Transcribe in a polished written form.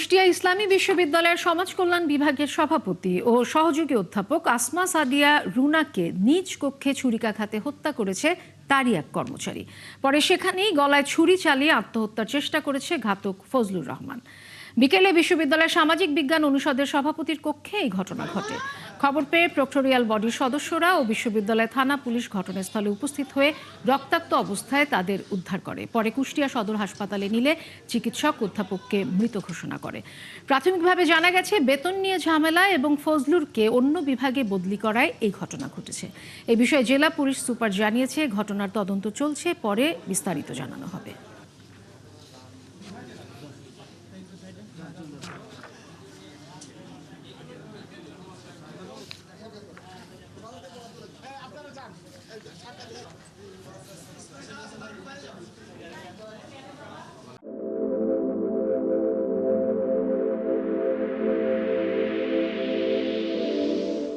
কুষ্টিয়া ইসলামী বিশ্ববিদ্যালয়ের সমাজ কল্যাণ বিভাগের সভাপতি ও সহযোগী অধ্যাপক আসমা সাদিয়া রুনাকে নিজ কক্ষে ছুরিকাঘাতে হত্যা করেছে তারই এক কর্মচারী। পরে সেখানেই গলায় ছুরি চালিয়ে আত্মহত্যার চেষ্টা করেছে ঘাতক ফজলুর রহমান। বিকেলে বিশ্ববিদ্যালয়ের সামাজিক বিজ্ঞান অনুষদের সভাপতির কক্ষে এই ঘটনা ঘটে। খবর পেয়ে প্রক্টোরিয়াল বডির সদস্যরা ও বিশ্ববিদ্যালয় থানা পুলিশ ঘটনাস্থলে উপস্থিত হয়ে রক্তাক্ত অবস্থায় তাদের উদ্ধার করে। পরে কুষ্টিয়া সদর হাসপাতালে নিলে চিকিৎসক অধ্যাপককে মৃত ঘোষণা করে। প্রাথমিকভাবে জানা গেছে বেতন নিয়ে ঝামেলা এবং ফজলুরকে অন্য বিভাগে বদলি করায় এই ঘটনা ঘটেছে। এ বিষয়ে জেলা পুলিশ সুপার জানিয়েছে ঘটনার তদন্ত চলছে, পরে বিস্তারিত জানানো হবে।